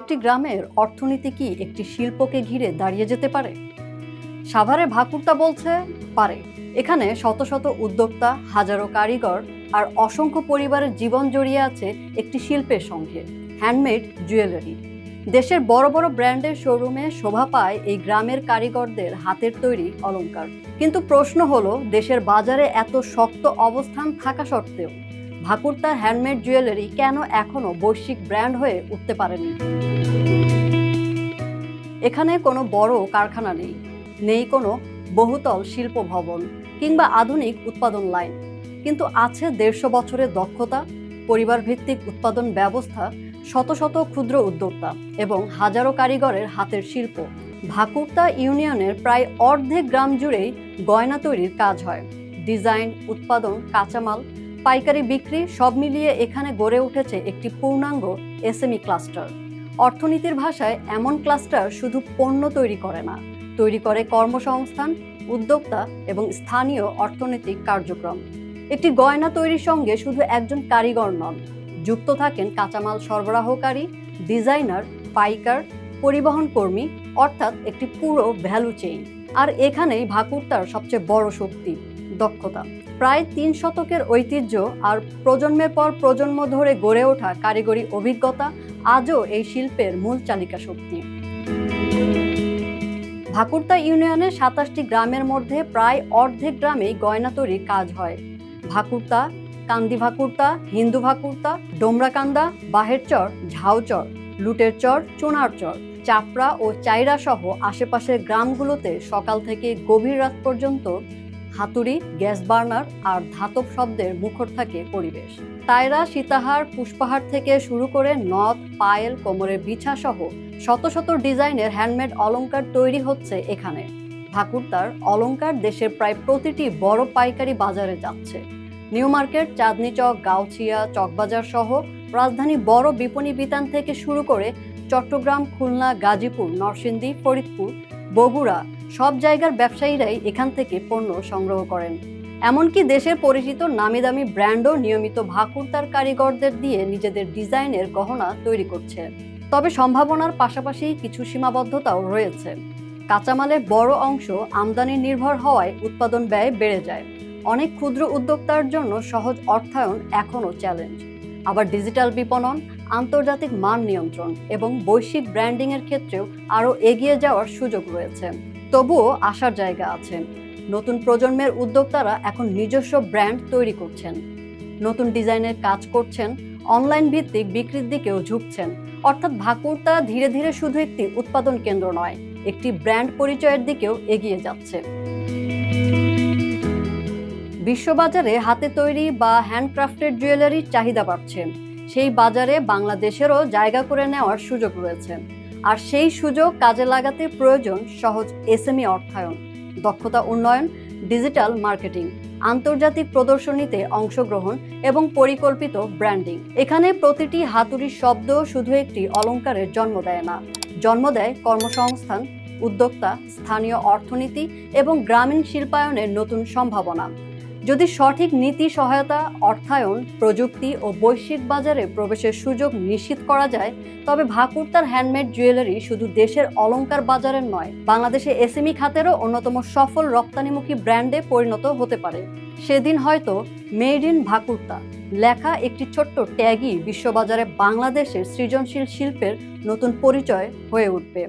একটি গ্রামের অর্থনীতি কি একটি শিল্পকে ঘিরে দাঁড়িয়ে যেতে পারে? সাভারের ভাকুরতা বলছে পারে। এখানে শত শত উদ্যোক্তা, হাজারো কারিগর আর অসংখ্য পরিবারের জীবন জড়িয়ে আছে একটি শিল্পের সঙ্গে, হ্যান্ডমেড জুয়েলারি। দেশের বড় বড় ব্র্যান্ডের শোরুমে শোভা পায় এই গ্রামের কারিগরদের হাতের তৈরি অলংকার। কিন্তু প্রশ্ন হলো, দেশের বাজারে এত শক্ত অবস্থান থাকা সত্ত্বেও ভাকুরতার হ্যান্ডমেড জুয়েলারি কেন এখনো বৈশ্বিক ব্র্যান্ড হয়ে উঠতে পারেনি? এখানে কোনো বড় কারখানা নেই, নেই কোনো বহুতল শিল্প ভবন কিংবা আধুনিক উৎপাদন লাইন, কিন্তু আছে 150 বছরের দক্ষতা, পরিবার ভিত্তিক উৎপাদন ব্যবস্থা, শত শত ক্ষুদ্র উদ্যোক্তা এবং হাজারো কারিগরের হাতের শিল্প। ভাকুরতা ইউনিয়নের প্রায় অর্ধেক গ্রাম জুড়েই গয়না তৈরির কাজ হয়। ডিজাইন, উৎপাদন, কাঁচামাল, পাইকারি বিক্রি সব মিলিয়ে এখানে গড়ে উঠেছে একটি পূর্ণাঙ্গ এসএমই ক্লাস্টার। অর্থনীতির ভাষায় এমন ক্লাস্টার শুধু পণ্য তৈরি করে না, তৈরি করে কর্মসংস্থান, উদ্যোক্তা এবং স্থানীয় অর্থনৈতিক কার্যক্রম। একটি গয়না তৈরির সঙ্গে শুধু একজন কারিগর নন, যুক্ত থাকেন কাঁচামাল সরবরাহকারী, ডিজাইনার, পাইকার, পরিবহন কর্মী, অর্থাৎ একটি পুরো ভ্যালু চেইন। আর এখানেই ভাকুরতার সবচেয়ে বড় শক্তি, দক্ষতা। প্রায় 3 শতকের ঐতিহ্য আর প্রজন্মের পর প্রজন্ম ধরে গড়ে ওঠা কারিগরি অভিজ্ঞতা আজও এই শিল্পের মূল চালিকা শক্তি। ভাকুরতা ইউনিয়নের 27টি গ্রামের মধ্যে প্রায় অর্ধেক গ্রামেই গয়না তৈরির কাজ হয়। ভাকুরতা, কান্দি ভাকুরতা, হিন্দু ভাকুরতা, ডোমরাকান্দা, বাহেরচর, ঝাউচর, লুটের চর, চুনার চর, চাপড়া ও চাইরা সহ আশেপাশের গ্রামগুলোতে সকাল থেকে গভীর রাত পর্যন্ত হাতুড়ি, গ্যাস বার্নার আর ধাতব শব্দের মুখর থাকে পরিবেশ। তাইরা, সীতাহার, পুষ্পাহার থেকে শুরু করে নথ, পায়েল, কোমরের বিছা সহ শত শত ডিজাইনের হ্যান্ডমেড অলংকার তৈরি হচ্ছে এখানে। ভাকুরতার অলংকার দেশের প্রায় প্রতিটি বড় পাইকারি বাজারে যাচ্ছে। নিউ মার্কেট, চাঁদনী চক, গাউছিয়া, চকবাজার সহ রাজধানী বড় বিপণী বিতান থেকে শুরু করে চট্টগ্রাম, খুলনা, গাজীপুর, নরসিংদী, ফরিদপুর, বগুড়া সব জায়গার ব্যবসায়ীরাই এখান থেকে পণ্য সংগ্রহ করেন। এমনকি দেশের পরিচিত নামি দামি ব্র্যান্ডও নিয়মিত ভাকুরতার কারিগরদের দিয়ে নিজেদের ডিজাইনের গহনা তৈরি করছে। তবে সম্ভাবনার পাশাপাশি কিছু সীমাবদ্ধতাও রয়েছে। কাঁচামালের বড় অংশ আমদানি নির্ভর হওয়ায় উৎপাদন ব্যয় বেড়ে যায়। অনেক ক্ষুদ্র উদ্যোক্তার জন্য সহজ অর্থায়ন এখনও চ্যালেঞ্জ। আবার ডিজিটাল বিপণন, আন্তর্জাতিক মান নিয়ন্ত্রণ এবং বৈশ্বিক ব্র্যান্ডিংয়ের ক্ষেত্রেও আরও এগিয়ে যাওয়ার সুযোগ রয়েছে। তবুও আশার জায়গা আছে। নতুন প্রজন্মের উদ্যোক্তারা এখন নিজস্ব ব্র্যান্ড তৈরি করছেন, নতুন ডিজাইনের কাজ করছেন, অনলাইন ভিত্তিক বিক্রির দিকেও ঝুঁকছেন। অর্থাৎ ভাকুরতা ধীরে ধীরে শুধু একটি উৎপাদন কেন্দ্র নয়, একটি ব্র্যান্ড পরিচয়ের দিকেও এগিয়ে যাচ্ছে। বিশ্ববাজারে হাতে তৈরি বা হ্যান্ডক্রাফটেড জুয়েলারির চাহিদা বাড়ছে। সেই বাজারে বাংলাদেশেরও জায়গা করে নেওয়ার সুযোগ রয়েছে। আর সেই সুযোগ কাজে লাগাতে প্রয়োজন সহজ এসএমই অর্থায়ন, দক্ষতা উন্নয়ন, ডিজিটাল মার্কেটিং, আন্তর্জাতিক প্রদর্শনীতে অংশগ্রহণ এবং পরিকল্পিত ব্র্যান্ডিং। এখানে প্রতিটি হাতুড়ির শব্দ শুধু একটি অলংকারের জন্ম দেয় না, জন্ম দেয় কর্মসংস্থান, উদ্যোক্তা, স্থানীয় অর্থনীতি এবং গ্রামীণ শিল্পায়নের নতুন সম্ভাবনা। যদি সঠিক নীতি সহায়তা, অর্থায়ন, প্রযুক্তি ও বৈশ্বিক বাজারে প্রবেশের সুযোগ নিশ্চিত করা যায়, তবে ভাকুরতার হ্যান্ডমেড জুয়েলারি শুধু দেশের অলংকার বাজারের নয়, বাংলাদেশে এসএমই খাতেরও অন্যতম সফল রপ্তানিমুখী ব্র্যান্ডে পরিণত হতে পারে। সেদিন হয়তো মেড ইন ভাকুরতা লেখা একটি ছোট্ট ট্যাগই বিশ্ববাজারে বাংলাদেশের সৃজনশীল শিল্পের নতুন পরিচয় হয়ে উঠবে।